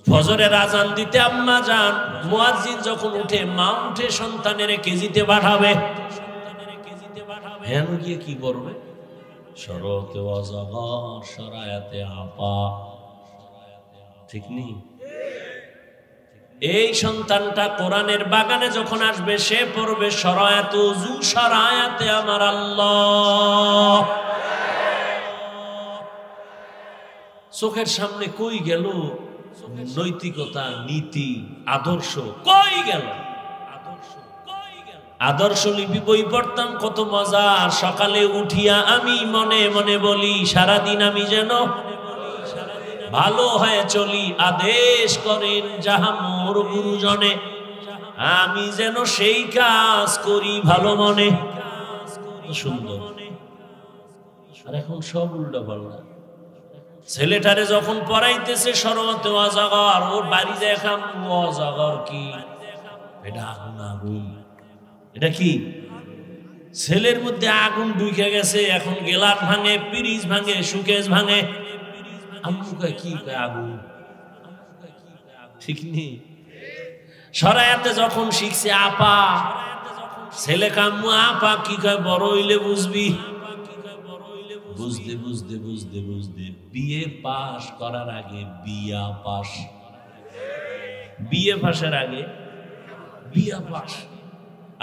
ফজরের আজান দিতে আম্মা যান, মুয়াজ্জিন যখন উঠে মা উঠে সন্তানের কেজিতে পাঠাবে। হ্যাঁ গিয়ে কি করবে? শরতে অজগর, শরায়াতে আপা, ঠিক নেই? এই সন্তানটা কোরআনের বাগানে যখন আসবে সে পড়বে শরায়াতে ওযু, শরায়াতে আমার আল্লাহ। চোখের সামনে কই গেল নৈতিকতা, নীতি, আদর্শ? কই গেল আদর্শ? লিপি বই পড়তাম, কত মজা। সকালে উঠিয়া আমি মনে মনে বলি, সারাদিন আমি যেন ভালো হয়ে চলি। আদেশ করেন যাহা মোর গুরুজনে, আমি যেন সেই কাজ করি ভালো মনে। সুন্দর। আর এখন সব উল্টা পাল্টা। ছেলেটারে যখন পড়াইতেছে শরতে অজগর, ওর বাড়ি দেখাম অজগর কি? এটা আগুন, আগুন। এটা কি? ছেলের মধ্যে আগুন ঢুকে গেছে। এখন গেলাস ভাঙে, পিরিজ ভাঙে, সুকেশ ভাঙে। আম্মু কয় কি? কয় আগুন। ঠিক নেই? শরায়াতে যখন শিখছে আপা, ছেলে কাম্মু আপা কি কয়? বড় হইলে বুঝবি। বুঝতে বুঝতে বুঝতে বুঝতে বিএ পাস করার আগে বিয়া পাস, বিএ পাসের আগে বিয়া পাস।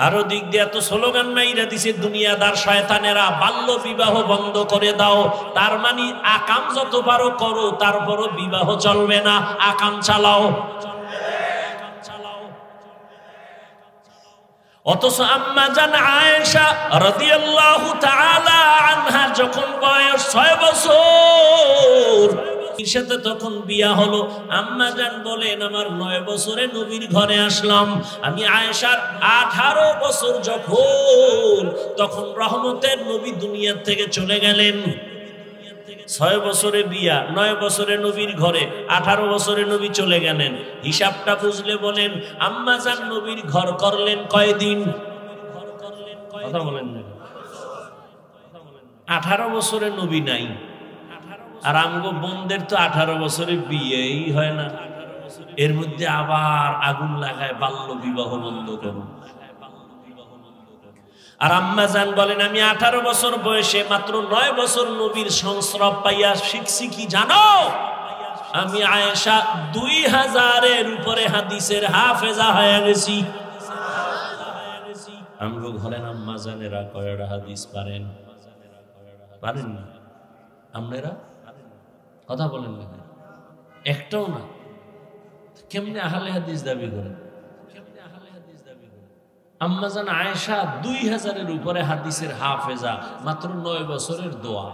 আরো দিক দিয়ে এত স্লোগান মাইরা দিছে দুনিয়াদার শয়তানেরা, বাল্য বিবাহ বন্ধ করে দাও। তার মানে আকাম যত পারো করো, তারপরও বিবাহ চলবে না, আকাম চালাও। অথচ আম্মা জান আয়েশা রাদিয়াল্লাহু তাআলা আনহা যখন বয়স 6 বছর, এর সাথে তখন বিয়া হলো। আম্মা জান বলেন, আমার 9 বছরে নবীর ঘরে আসলাম। আমি আয়েশার 18 বছর যখন, তখন রহমতের নবী দুনিয়া থেকে চলে গেলেন। 6 বছরে বিয়া, 9 বছরে নবীর ঘরে, 18 বছরে নবী চলে গেলেন। হিসাবটা বুঝলে বলেন, আম্মা জান নবীর ঘর করলেন কয়দিন? কথা বলেন না। 18 বছরে নবী নাই। আর আমগো বোনদের তো 18 বছরে বিয়েই হয় না। এর মধ্যে আবার আগুন লাগায় বাল্য বিবাহ বন্ধ করুন। আর আম্মা জান বলেন, আমি 18 বছর বয়সে মাত্র 9 বছর নবীর সংস্রব পাইয়া শিখছি কি জানো? আমি আয়েশা 2000-এর উপরে হাদিসের হাফেজা হয়ে গেছি। আমগো ঘরের আম্মা জানেরা কয়টা হাদিস পারেন? পারেন না? আপনারা কথা বলেন না, একটাও না। কেমনে আহলে হাদিস দাবি করেন? আম্মা জান আয়েশা 2000-এর উপরে হাদিসের হাফেজা, মাত্র 9 বছরের দোয়া।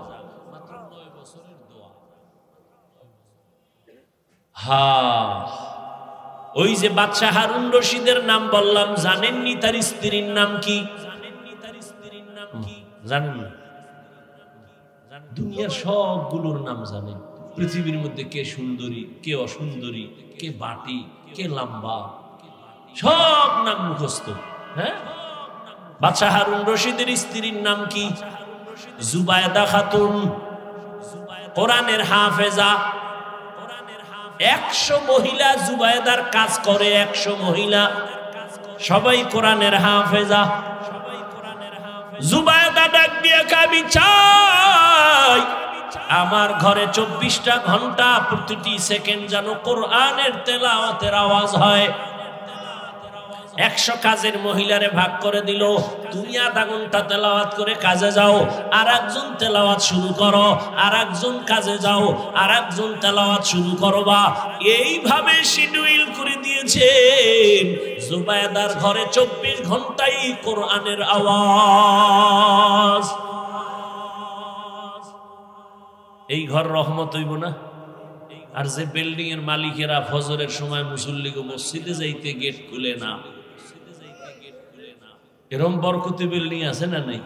ওই যে বাদশাহ হারুন রশিদের নাম বললাম, জানেননি তার স্ত্রীর নাম কি? জানেন না? দুনিয়ার সবগুলোর নাম জানেন। পৃথিবীর মধ্যে কে সুন্দরী, কে অসুন্দরী, কে বাটি, কে লম্বা, সব নাম মুখস্থ। হ্যাঁ, বাদশাহ হারুন রশিদের স্ত্রীর নাম কি? জুবায়দা খাতুন, কোরআনের হাফেজা। 100 মহিলা জুবায়দার কাজ করে, 100 মহিলা, সবাই কোরআনের হাফেজা। জুবায়দা ডাক দিয়ে কাবি চাই আমার ঘরে 24টা ঘন্টা প্রতিটি সেকেন্ড যেন কোরআনের তেলাওয়াতের আওয়াজ হয়। 100 কাজের মহিলারে ভাগ করে দিল, তুমি আধা ঘন্টা তেলাওয়াত করে কাজে যাও, আর একজন তেলাওয়াত শুরু করো, আর একজন কাজে যাও, আর একজন তেলাওয়াত শুরু করবা। এইভাবে শিডিউল করে দিয়েছেন। জুবায়দার ঘরে 24 ঘন্টাই কোরআনের আওয়াজ। এই ঘর রহমত হইব না? আর যে বিল্ডিং এর মালিকেরা ফজরের সময় মুসল্লিকে মসজিদে যাইতে গেট খুলে না, এরকম বরকতি বিল্ডিং আছে না নাই?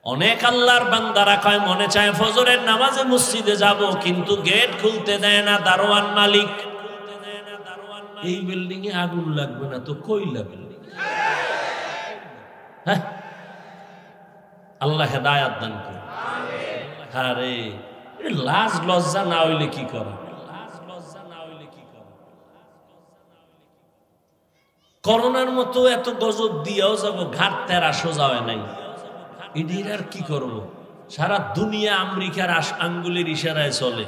অনেক আল্লাহর বান্দারা কয় মনে চায় ফজরের নামাজে মসজিদে যাব, কিন্তু গেট খুলতে দেয় না দারোয়ান মালিক। এই বিল্ডিং এ আগুন লাগবে না তো কই লাগবে? হ্যাঁ, আল্লাহ হেদায়াত দান করে। আরে লাজ লজ্জা না হইলে কি করে? করোনার মতো এত গজব দিয়েও যাব, ঘাট তেরা সোজা হয় নাই, এটির আর কি করব? সারা দুনিয়া আমেরিকার আঙ্গুলের ইশারায় চলে।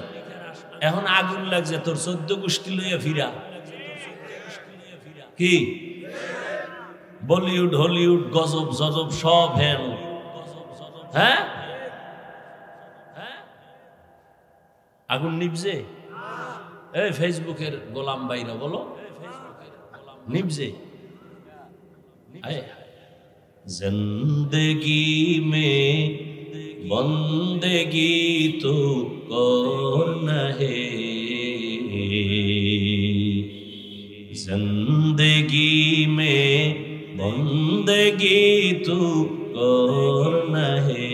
এখন আগুন লাগছে তোর 14 গোষ্ঠী লইয়া ফিরা কি বলিউড হলিউড গজব জজব সব হেন। হ্যাঁ আগুন নিবজে? এই ফেসবুকের গোলাম বাইরা বলো নিবজে? जिंदगी में बंदगी तो करना है, जिंदगी में बंदगी तो करना है,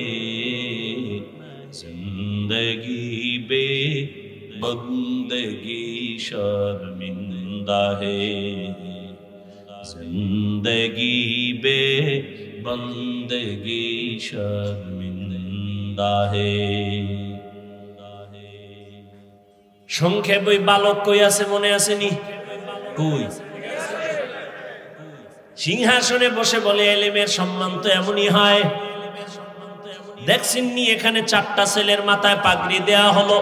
जिंदगी बे बंदगी शर्मिंदा है, जिंदगी बे बंदगी शर्मिंदा है। সংক্ষেপ ওই বালক কই আছে মনে আসেনি? কই সিংহাসনে বসে বলে এলেমের সম্মান তো এমনই হয়। দেখছেন নি এখানে 4টা ছেলের মাথায় পাগড়ি দেয়া হলো,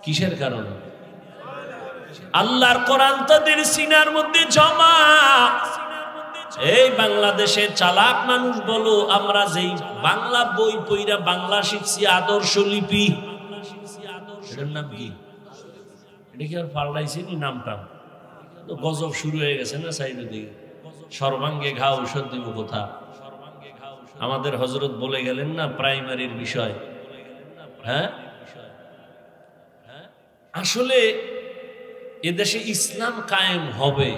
কিসের কারণে? আল্লাহর কোরআন তাদের সিনার মধ্যে জমা। এই বাংলাদেশে চালাক মানুষ বলো, আমরা যেই বাংলা বই পইরা বাংলা শিখছি আদর্শ লিপি, এটার নাম কি? এটা কি আর পাল্টাইছে নি নামটা? তো গজব শুরু হয়ে গেছে না চারিদিকে। সর্বাঙ্গে ঘা ঔষধ দিব কোথা? আমাদের হযরত বলে গেলেন না প্রাইমারির বিষয়। হ্যাঁ আসলে এদেশে ইসলাম কায়েম হবে,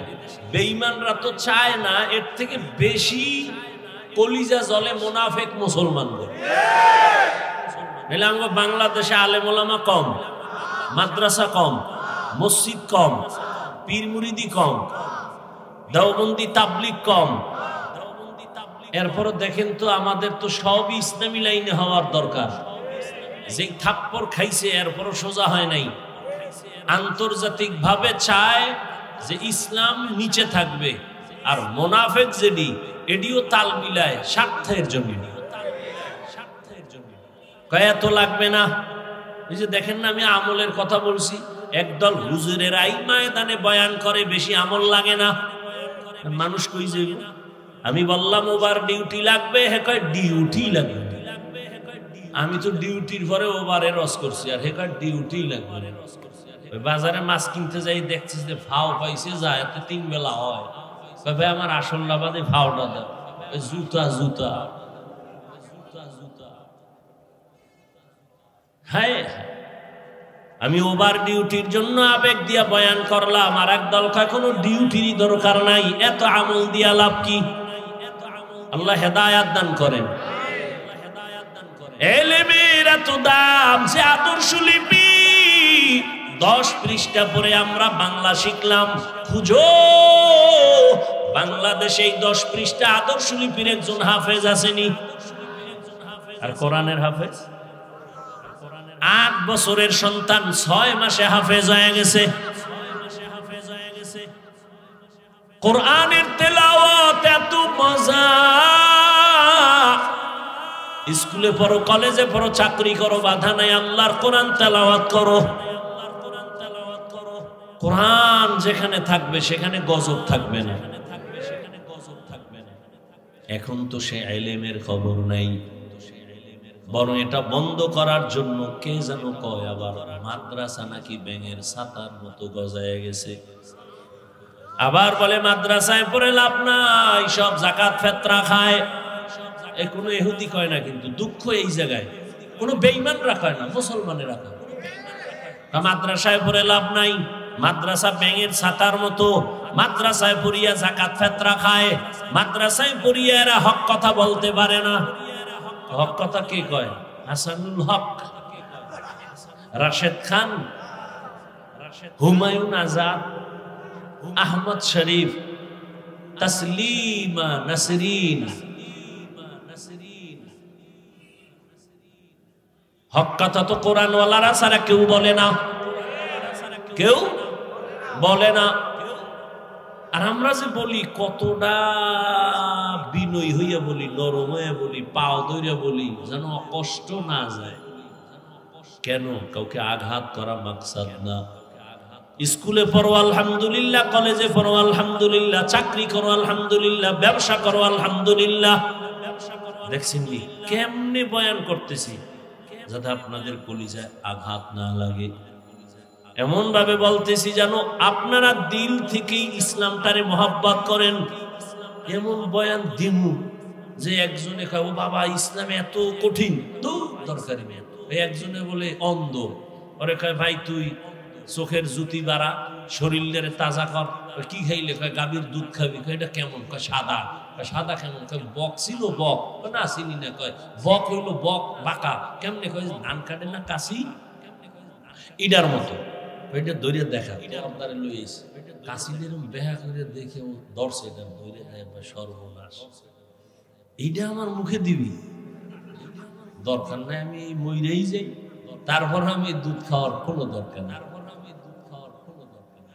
বেঈমানরা তো চায় না এর থেকে বেশি কলিজা জলে মুনাফিক মুসলমানদের। বাংলাদেশে আলেম ওলামা কম, মাদ্রাসা কম, মসজিদ কম, পীর মুরিদি কম, দেওবন্দি তাবলিগ কম। এরপরও দেখেন তো আমাদের তো সবই ইসলামী লাইনে হওয়ার দরকার। যেই থাপ্পড় খাইছে এরপরও সোজা হয় নাই। আন্তর্জাতিক ভাবে চায় যে ইসলাম নিচে থাকবে, আর মুনাফিক যেডি এডিও তাল মিলায় স্বার্থের জন্য। এত লাগবে না। এই যে দেখেন না, আমি আমলের কথা বলছি, একদল হুজুরেরাই ময়দানে বয়ান করে, বেশি আমল লাগে না। মানুষ কই যাইব? আমি বললাম ওভার ডিউটি লাগবে, হে কয় ডিউটি লাগবে। আমি তো ডিউটির পরে ওভারে রস করছি, আর হে কয় ডিউটি লাগবে। বাজারে মাছ কিনতে যাই, দেখছি যে ফাও পাইছে, যায় 3 বেলা হয়। তবে আমার আসল লাভাদে ফাওটা দাও, জুতা জুতা। হ্যাঁ আমি ওভার ডিউটির জন্য আবেগ দিয়া বয়ান করলাম, আর একদল কয় কোনো ডিউটিরই দরকার নাই, এত আমল দিয়া লাভ কি? আল্লাহ হেদায়াত দান করেন। এলেমের এত দাম যে আদর্শ লিপি 10 পৃষ্ঠা পরে আমরা বাংলা শিখলাম। খুঁজো বাংলাদেশে এই 10 পৃষ্ঠা আদর্শ লিপির একজন হাফেজ আসেনি। আর কোরআনের হাফেজ 8 বছরের সন্তান 6 মাসে হাফেজ হয়ে গেছে। কোরআনের তেলাওয়াত এত মজা। স্কুলে পড়ো, কলেজে পড়ো, চাকরি করো, বাধা নাই, আল্লাহর কোরআন তেলাওয়াত করো। কোরআন যেখানে থাকবে সেখানে গজব থাকবে না। এখন তো সে ইলমের খবর নাই, বরং এটা বন্ধ করার জন্য কে যেন কয় আবার মাদ্রাসা নাকি ব্যাঙের ছাতার মতো গজায় গেছে। আবার বলে মাদ্রাসায় পড়ে লাভ নাই, সব যাকাত ফেতরা খায়। এ কোনো ইহুদি কয় না, কিন্তু দুঃখ এই জায়গায় কোনো বেঈমানরা কয় না, মুসলমানেরা কয় মাদ্রাসায় পড়ে লাভ নাই, মাদ্রাসা ব্যাঙের ছাতার মতো। মাদ্রাসায় পড়িয়া যাকাত ফেতরা খায়, মাদ্রাসায় পড়িয়া এরা হক কথা বলতে পারে না। হক কথা কে কয়? হাসানুল হক, রাশেদ খান, হুমায়ুন আজাদ, আহমদ শরীফ, তসলিমা নাসরিন। হক কথা তো কোরআনওয়ালারা ছাড়া কেউ বলে না, কেউ বলে না। আর আমরা যে বলি কতটা বিনয়ী হইয়া বলি, নরম হইয়া বলি, পাও ধইরা বলি, যেন কষ্ট না যায়। কেন? কাউকে আঘাত করা মাকসাদ না। স্কুলে পড়ো আলহামদুলিল্লাহ, কলেজে পড়ো আলহামদুলিল্লাহ, চাকরি করো আলহামদুলিল্লাহ, ব্যবসা করো আলহামদুলিল্লাহ। দেখছেন কি কেমনে বয়ান করতেছি যাতে আপনাদের কলিজায় আঘাত না লাগে, এমন ভাবে বলতেছি যেন আপনারা দিল থেকেই ইসলামটারে মহব্বত করেন। এমন বয়ান দিমু যে একজনে কয় ও বাবা ইসলাম এত কঠিন, তো দরকারি নেই। একজনে বলে অন্ধ, ওরে কয় ভাই তুই চোখের জ্যোতি বাড়া, শরীরের তাজা কর। কি খাইলে? কয় গাভীর দুধ খাবি। কয় এটা কেমন? কয় সাদা। কয় সাদা কেমন? কয় বক ছিল বক। না চিনি না। কয় বক হইলো বক বাঁকা। কেমনে? কয় ধান কাটে না কাশি, ইডার মতো। ওইটা দৌড়ে দেখা আপনারা লইস কাশিদের বেহা করে দেখে ও দর্শে এটা দৌড়ে দেয়। সর্বনাশ, এইটা আমার মুখে দিবি? দরকার নাই, আমি মইরেই যাই, তারপর আমি দুধ খাওয়ার কোনো দরকার না।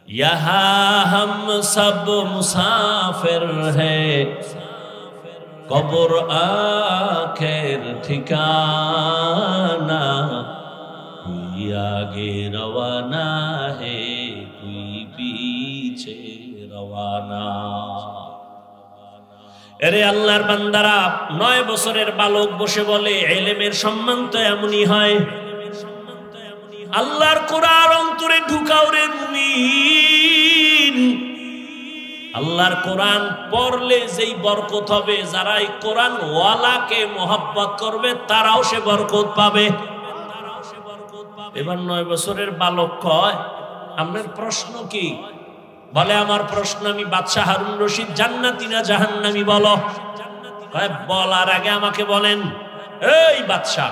यहाँ हम सब मुसाफिर है, कब्र आखिर ठिकाना, कोई आगे रवाना है, कोई पीछे रवाना। এরে আল্লাহর বান্দারা, 9 বছরের বালক বসে বলে ইলমের সম্মান তো এমনই হয়। আল্লাহর কোরআন অন্তরে ঢুকাও রে মুমিন। আল্লাহর কোরআন পড়লে যেই বরকত হবে, যারা এই কোরআন ওয়ালাকে মহব্বত করবে তারাও সে বরকত পাবে। এবার 9 বছরের বালক কয় আপনার প্রশ্ন কি? বলে আমার প্রশ্ন, আমি বাদশা হারুন রশিদ জান্নাতি না জাহান্নামী বলো। কয় বলার আগে আমাকে বলেন, এই বাদশা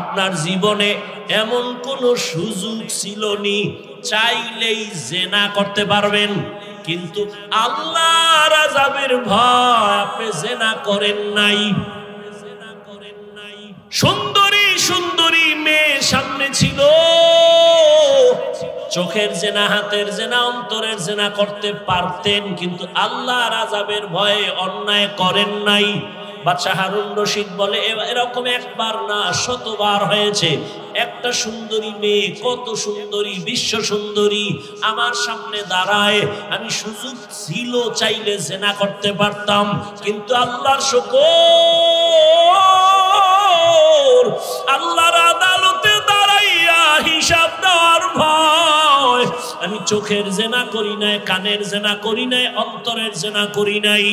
আপনার জীবনে এমন কোন সুযোগ ছিল নি চাইলেই জিনা করতে পারবেন, কিন্তু আল্লাহর আযাবের ভয় আপনি জিনা করেন নাই? সুন্দরী সুন্দরী মেয়ে সামনে ছিল, চোখের জিনা, হাতের জিনা, অন্তরের জিনা করতে পারতেন, কিন্তু আল্লাহর আযাবের ভয়ে অন্যায় করেন নাই। বাদশা হারুন রশিদ বলে এরকম একবার না শতবার হয়েছে। একটা সুন্দরী মেয়ে, কত সুন্দরী, বিশ্ব সুন্দরী আমার সামনে দাঁড়ায়, আমি সুযোগ ছিল চাইলে জিনা করতে পারতাম, কিন্তু আল্লাহর শুকর, আল্লাহর আদালতে দাঁড়াইয়া হিসাব দেওয়ার ভয় আমি চোখের জিনা করি নাই, কানের জিনা করি নাই, অন্তরের জিনা করি নাই।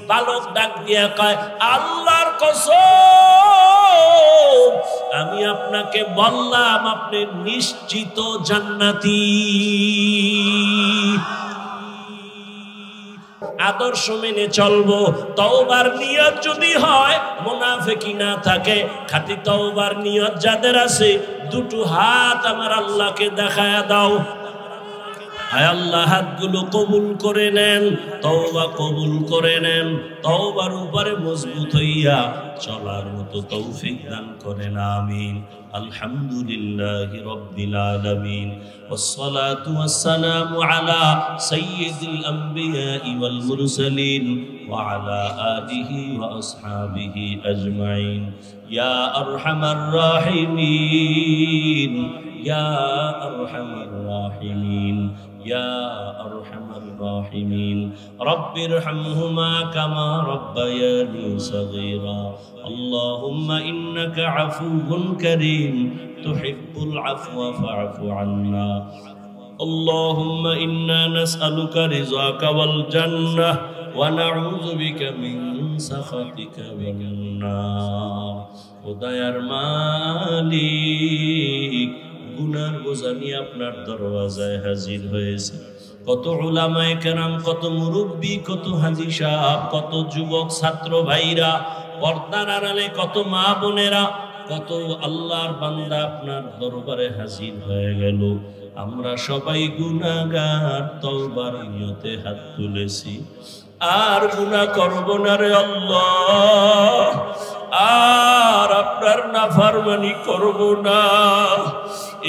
বালক ডাক দিয়া কয় আল্লাহর কসম, আমি আপনাকে বললাম আপনি নিশ্চিত জান্নাতি। আদর্শ মেনে চলবো, তওবার নিয়ত যদি হয়, মুনাফিকি না থাকে, খাঁটি তওবার নিয়ত যাদের আছে, দুটো হাত আমার আল্লাহকে দেখায়া দাও। হায় আল্লাহ, হাতগুলো কবুল করে নেন, তওবা কবুল করে নেন, তওবার উপরে মজবুত হইয়া চলার মতো তৌফিক দান করেন, আমিন। আলহামদুলিল্লাহি রাব্বিল আলামিন, ওয়াসসালাতু ওয়াসসালামু আলা সাইয়্যিদিল আমবিয়াই ওয়াল মুরসালিন ওয়া আলা আলিহি ওয়া আসহাবিহি আজমাইন। ইয়া আরহামার রাহিমিন, ইয়া আরহামার রাহিমিন, يا أرحم الراحمين رب ارحمهما كما ربياني صغيرا اللهم إنك عفو كريم تحب العفو فاعف عنا اللهم إنا نسألك رضاك والجنة ونعوذ بك من سخطك والنار ودير مالك গুনার বোঝা নিয়ে আপনার দরওয়াজায় হাজির হয়েছে। কত উলামায়ে কেরাম, কত মুরব্বী, কত হাজী সাহেব, কত যুবক ছাত্র ভাইরা, পর্দার আড়ালে কত মা বোনেরা, কত আল্লাহর বান্দা আপনার দরবারে হাজির হয়ে গেল। আমরা সবাই গুনাহগার, তওবার নিয়তে হাত তুলেছি, আর গুনাহ করব না রে আল্লাহ। আর আপনার নাফরমানি করব না।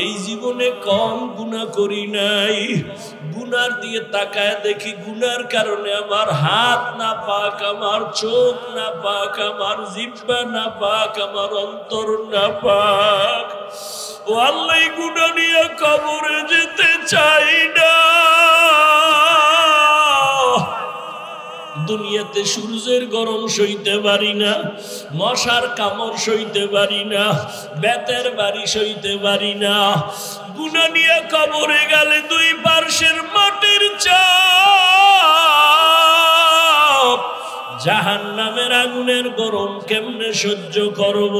এই জীবনে কম গুনাহ করি নাই, গুনার দিয়ে তাকায় দেখি গুনার কারণে আমার হাত না পাক, আমার চোখ না পাক, আমার জিহ্বা না পাক, আমার অন্তর না পাক। ও আল্লাহ, গুনাহ নিয়ে কবরে যেতে চাই না। দুনিয়াতে সূর্যের গরম সইতে পারি না, মশার কামড় সইতে পারি না, বেতের বাড়ি সইতে পারি না। গুনাহ নিয়ে কবরে গেলে দুই পার্শ্বের মাটির চাপ, জাহান্নামের আগুনের গরম কেমনে সহ্য করব?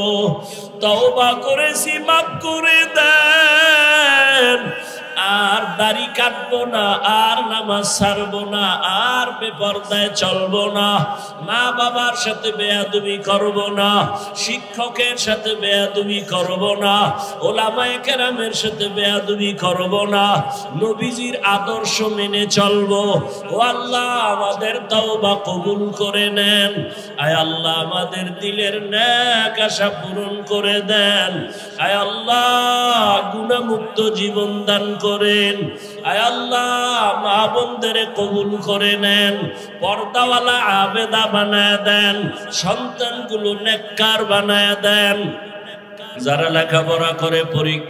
তওবা করেছি, মাফ করে দেন। আর দাড়ি কাটবো না, আর নামাজ ছাড়বো না, আর বেপরদায় চলবো না, মা বাবার সাথে বেয়াদবি করব না, শিক্ষকের সাথে বেয়াদবি করব না, ওলামায়ে কেরামের সাথে বেয়াদবি করব না, নবীজির আদর্শ মেনে চলবো। ও আল্লাহ, আমাদের তওবা কবুল করে নেন। আয় আল্লাহ, আমাদের দিলের নেক আশা পূরণ করে দেন। আয় আল্লাহ, গুনাহমুক্ত জীবন দান করেন। আয় আল্লাহ, মা বোনদের কবুল করে নেন, পর্দাওয়ালা আবেদা বানায় দেন, সন্তানগুলো নেককার বানায় দেন। যারা লেখাপড়া করে পরীক্ষা